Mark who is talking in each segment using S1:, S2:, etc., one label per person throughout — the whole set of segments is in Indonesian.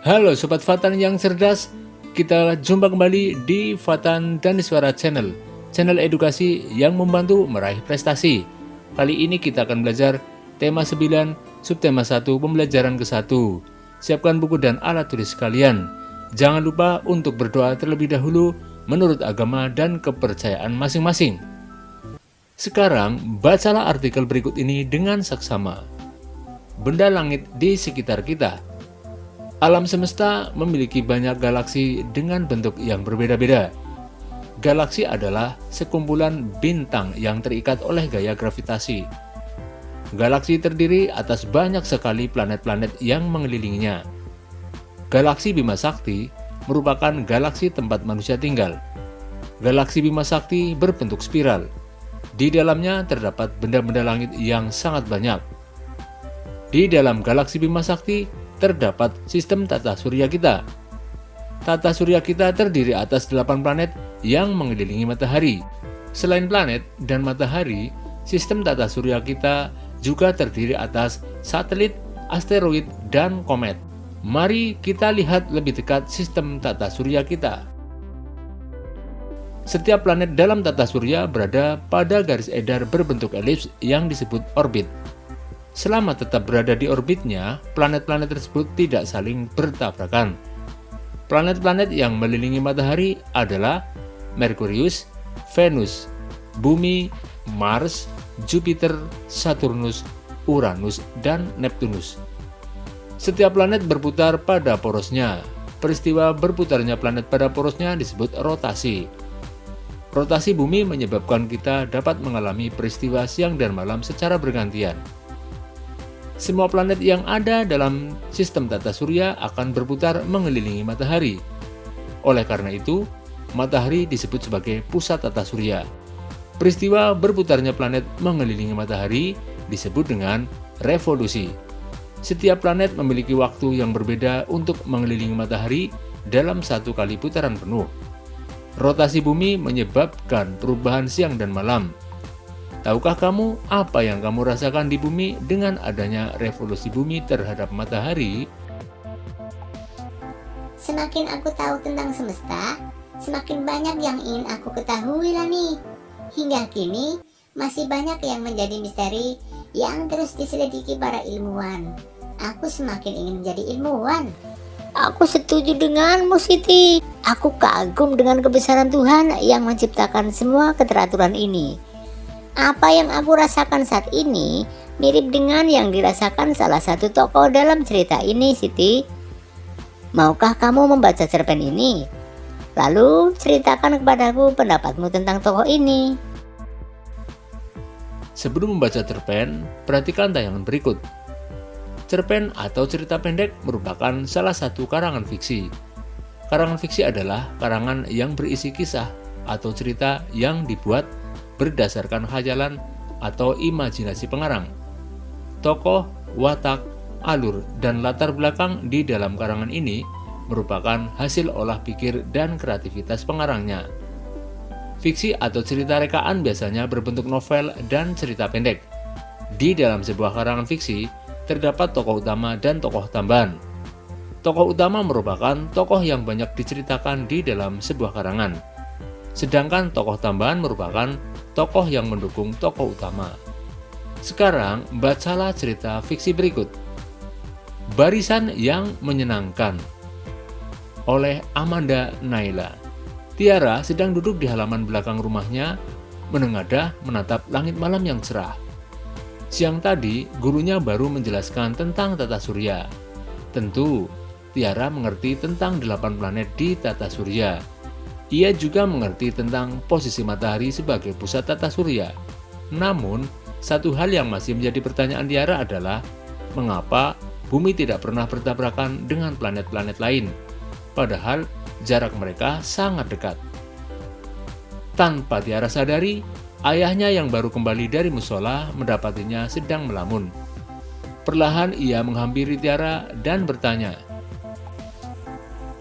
S1: Halo Sobat Fatan yang cerdas, kita jumpa kembali di Fatan dan Suara Channel, channel edukasi yang membantu meraih prestasi. Kali ini kita akan belajar tema 9, subtema 1, pembelajaran ke-1. Siapkan buku dan alat tulis kalian. Jangan lupa untuk berdoa terlebih dahulu menurut agama dan kepercayaan masing-masing. Sekarang, bacalah artikel berikut ini dengan saksama. Benda langit di sekitar kita. Alam semesta memiliki banyak galaksi dengan bentuk yang berbeda-beda. Galaksi adalah sekumpulan bintang yang terikat oleh gaya gravitasi. Galaksi terdiri atas banyak sekali planet-planet yang mengelilinginya. Galaksi Bima Sakti merupakan galaksi tempat manusia tinggal. Galaksi Bima Sakti berbentuk spiral. Di dalamnya terdapat benda-benda langit yang sangat banyak. Di dalam galaksi Bima Sakti terdapat sistem tata surya kita. Tata surya kita terdiri atas 8 planet yang mengelilingi matahari. Selain planet dan matahari, sistem tata surya kita juga terdiri atas satelit, asteroid, dan komet. Mari kita lihat lebih dekat sistem tata surya kita. Setiap planet dalam tata surya berada pada garis edar berbentuk elips yang disebut orbit. Selama tetap berada di orbitnya, planet-planet tersebut tidak saling bertabrakan. Planet-planet yang mengelilingi matahari adalah Merkurius, Venus, Bumi, Mars, Jupiter, Saturnus, Uranus, dan Neptunus. Setiap planet berputar pada porosnya. Peristiwa berputarnya planet pada porosnya disebut rotasi. Rotasi bumi menyebabkan kita dapat mengalami peristiwa siang dan malam secara bergantian. Semua planet yang ada dalam sistem tata surya akan berputar mengelilingi matahari. Oleh karena itu, matahari disebut sebagai pusat tata surya. Peristiwa berputarnya planet mengelilingi matahari disebut dengan revolusi. Setiap planet memiliki waktu yang berbeda untuk mengelilingi matahari dalam satu kali putaran penuh. Rotasi bumi menyebabkan perubahan siang dan malam. Tahukah kamu apa yang kamu rasakan di bumi dengan adanya revolusi bumi terhadap matahari?
S2: Semakin aku tahu tentang semesta, semakin banyak yang ingin aku ketahui lah nih. Hingga kini, masih banyak yang menjadi misteri yang terus diselidiki para ilmuwan. Aku semakin ingin menjadi ilmuwan. Aku setuju denganmu, Siti. Aku kagum dengan kebesaran Tuhan yang menciptakan semua keteraturan ini. Apa yang aku rasakan saat ini mirip dengan yang dirasakan salah satu tokoh dalam cerita ini, Siti. Maukah kamu membaca cerpen ini? Lalu ceritakan kepadaku pendapatmu tentang tokoh ini.
S1: Sebelum membaca cerpen, perhatikan tayangan berikut. Cerpen atau cerita pendek merupakan salah satu karangan fiksi. Karangan fiksi adalah karangan yang berisi kisah atau cerita yang dibuat berdasarkan khayalan atau imajinasi pengarang. Tokoh, watak, alur, dan latar belakang di dalam karangan ini merupakan hasil olah pikir dan kreativitas pengarangnya. Fiksi atau cerita rekaan biasanya berbentuk novel dan cerita pendek. Di dalam sebuah karangan fiksi, terdapat tokoh utama dan tokoh tambahan. Tokoh utama merupakan tokoh yang banyak diceritakan di dalam sebuah karangan. Sedangkan tokoh tambahan merupakan tokoh yang mendukung tokoh utama. Sekarang, bacalah cerita fiksi berikut. Barisan yang Menyenangkan oleh Amanda Naila. Tiara sedang duduk di halaman belakang rumahnya, menengadah menatap langit malam yang cerah. Siang tadi, gurunya baru menjelaskan tentang tata surya. Tentu, Tiara mengerti tentang 8 planet di tata surya. Ia juga mengerti tentang posisi matahari sebagai pusat tata surya. Namun, satu hal yang masih menjadi pertanyaan Tiara adalah mengapa bumi tidak pernah bertabrakan dengan planet-planet lain, padahal jarak mereka sangat dekat. Tanpa Tiara sadari, ayahnya yang baru kembali dari musola mendapatinya sedang melamun. Perlahan ia menghampiri Tiara dan bertanya,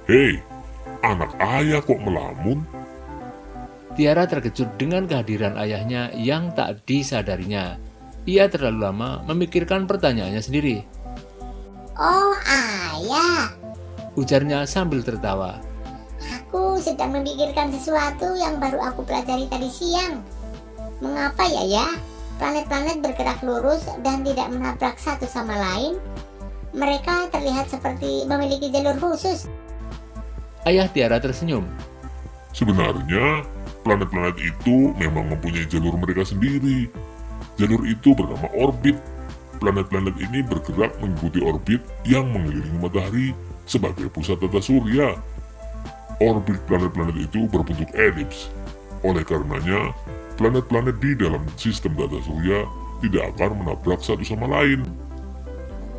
S3: "Hei, anak ayah kok melamun?"
S1: Tiara terkejut dengan kehadiran ayahnya yang tak disadarinya. Ia terlalu lama memikirkan pertanyaannya sendiri.
S2: Oh, ayah.
S1: ujarnya sambil tertawa.
S2: Aku sedang memikirkan sesuatu yang baru aku pelajari tadi siang. Mengapa ya planet-planet bergerak lurus dan tidak menabrak satu sama lain? Mereka terlihat seperti memiliki jalur khusus.
S1: Ayah Tiara tersenyum.
S3: Sebenarnya, planet-planet itu memang mempunyai jalur mereka sendiri. Jalur itu bernama orbit. Planet-planet ini bergerak mengikuti orbit yang mengelilingi matahari sebagai pusat tata surya. Orbit planet-planet itu berbentuk elips. Oleh karenanya, planet-planet di dalam sistem tata surya tidak akan menabrak satu sama lain.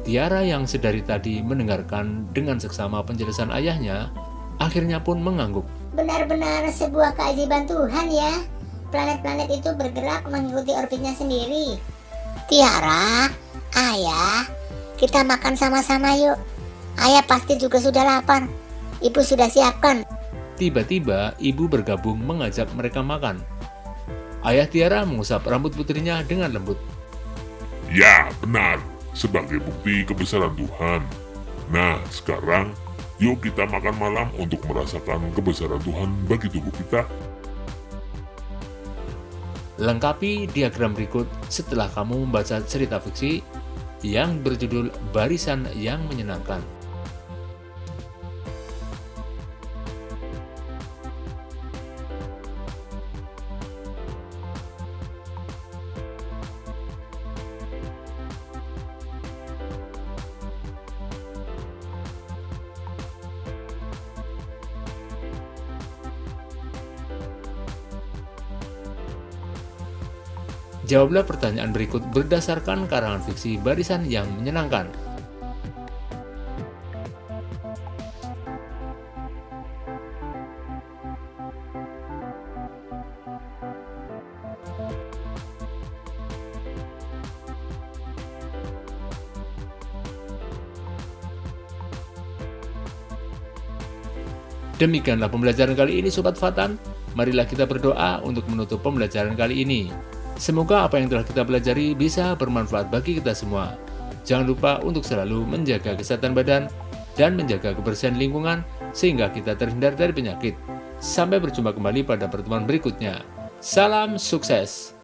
S1: Tiara yang sedari tadi mendengarkan dengan seksama penjelasan ayahnya, akhirnya pun mengangguk.
S2: Benar-benar sebuah keajaiban Tuhan ya. Planet-planet itu bergerak mengikuti orbitnya sendiri. Tiara, Ayah, kita makan sama-sama yuk. Ayah pasti juga sudah lapar. Ibu sudah siapkan.
S1: Tiba-tiba ibu bergabung mengajak mereka makan. Ayah Tiara mengusap rambut putrinya dengan lembut.
S3: Ya, benar. Sebagai bukti kebesaran Tuhan. Nah, sekarang yuk kita makan malam untuk merasakan kebesaran Tuhan bagi tubuh kita.
S1: Lengkapi diagram berikut setelah kamu membaca cerita fiksi yang berjudul Barisan yang Menyenangkan. Jawablah pertanyaan berikut berdasarkan karangan fiksi Barisan yang Menyenangkan. Demikianlah pembelajaran kali ini Sobat Fatan. Marilah kita berdoa untuk menutup pembelajaran kali ini. Semoga apa yang telah kita pelajari bisa bermanfaat bagi kita semua. Jangan lupa untuk selalu menjaga kesehatan badan dan menjaga kebersihan lingkungan sehingga kita terhindar dari penyakit. Sampai berjumpa kembali pada pertemuan berikutnya. Salam sukses!